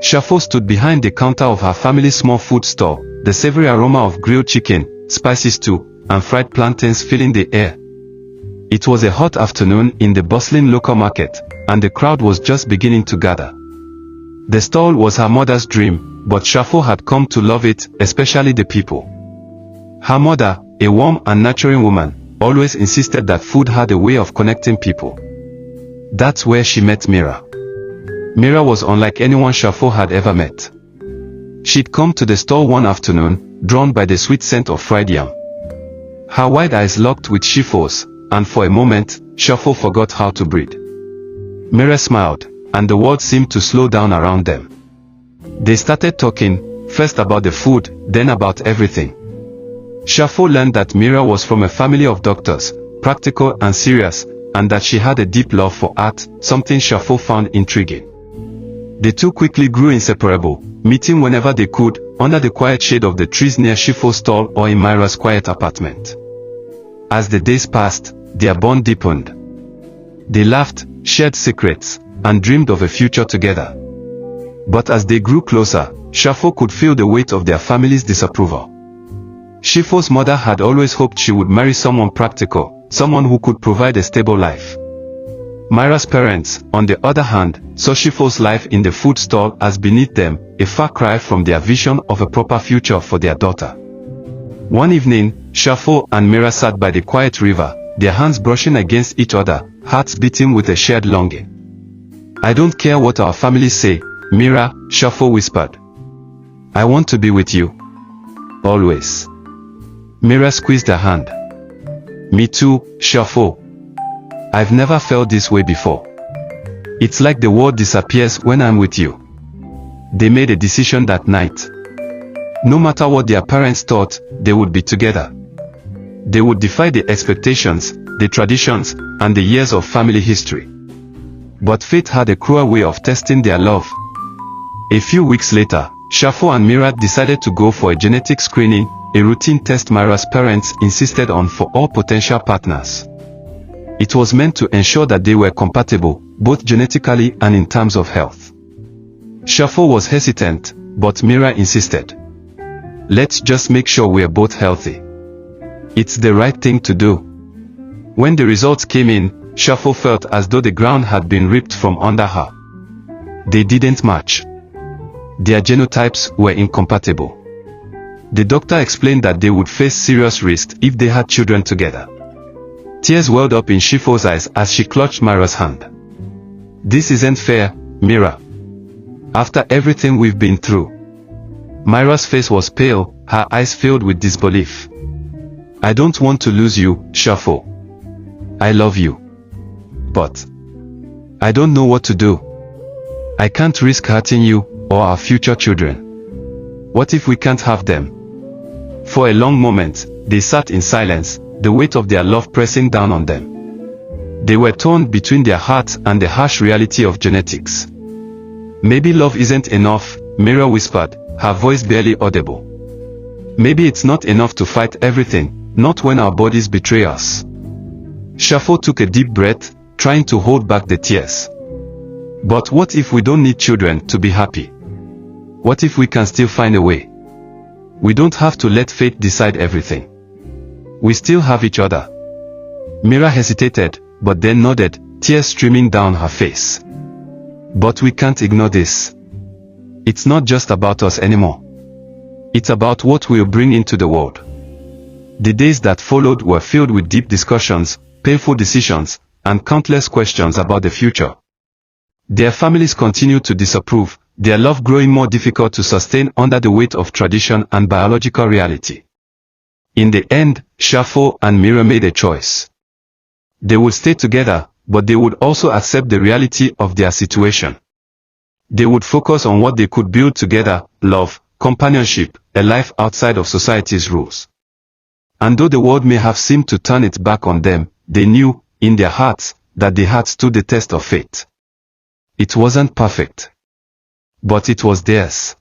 Shipho stood behind the counter of her family's small food store, the savory aroma of grilled chicken, spicy stew, and fried plantains filling the air. It was a hot afternoon in the bustling local market, and the crowd was just beginning to gather. The stall was her mother's dream, but Shipho had come to love it, especially the people. Her mother, a warm and nurturing woman, always insisted that food had a way of connecting people. That's where she met Mira. Mira was unlike anyone Shipho had ever met. She'd come to the stall one afternoon, drawn by the sweet scent of fried yam. Her wide eyes locked with Shipho's, and for a moment, Shipho forgot how to breathe. Mira smiled, and the world seemed to slow down around them. They started talking, first about the food, then about everything. Shipho learned that Mira was from a family of doctors, practical and serious, and that she had a deep love for art, something Shipho found intriguing. The two quickly grew inseparable, meeting whenever they could, under the quiet shade of the trees near Shipho's stall or in Mira's quiet apartment. As the days passed, their bond deepened. They laughed, shared secrets, and dreamed of a future together. But as they grew closer, Shipho could feel the weight of their family's disapproval. Shipho's mother had always hoped she would marry someone practical, someone who could provide a stable life. Mira's parents, on the other hand, saw Shipho's life in the food stall as beneath them, a far cry from their vision of a proper future for their daughter. One evening, Shipho and Mira sat by the quiet river, their hands brushing against each other, hearts beating with a shared longing. "I don't care what our families say, Mira," Shipho whispered. "I want to be with you. Always." Mira squeezed her hand. "Me too, Shipho. I've never felt this way before. It's like the world disappears when I'm with you." They made a decision that night. No matter what their parents thought, they would be together. They would defy the expectations, the traditions, and the years of family history. But fate had a cruel way of testing their love. A few weeks later, Shipho and Mira decided to go for a genetic screening, a routine test Mira's parents insisted on for all potential partners. It was meant to ensure that they were compatible, both genetically and in terms of health. Shipho was hesitant, but Mira insisted. "Let's just make sure we're both healthy. It's the right thing to do." When the results came in, Shipho felt as though the ground had been ripped from under her. They didn't match. Their genotypes were incompatible. The doctor explained that they would face serious risks if they had children together. Tears welled up in Shipho's eyes as she clutched Mira's hand. "This isn't fair, Mira. After everything we've been through." Mira's face was pale, her eyes filled with disbelief. "I don't want to lose you, Shipho. I love you. But I don't know what to do. I can't risk hurting you, or our future children. What if we can't have them?" For a long moment, they sat in silence, the weight of their love pressing down on them. They were torn between their hearts and the harsh reality of genetics. "Maybe love isn't enough," Mira whispered, her voice barely audible. "Maybe it's not enough to fight everything, not when our bodies betray us." Shipho took a deep breath, trying to hold back the tears. "But what if we don't need children to be happy? What if we can still find a way? We don't have to let fate decide everything. We still have each other." Mira hesitated, but then nodded, tears streaming down her face. "But we can't ignore this. It's not just about us anymore. It's about what we'll bring into the world." The days that followed were filled with deep discussions, painful decisions, and countless questions about the future. Their families continued to disapprove, their love growing more difficult to sustain under the weight of tradition and biological reality. In the end, Shipho and Mira made a choice. They would stay together, but they would also accept the reality of their situation. They would focus on what they could build together: love, companionship, a life outside of society's rules. And though the world may have seemed to turn its back on them, they knew, in their hearts, that they had stood the test of fate. It wasn't perfect, but it was theirs.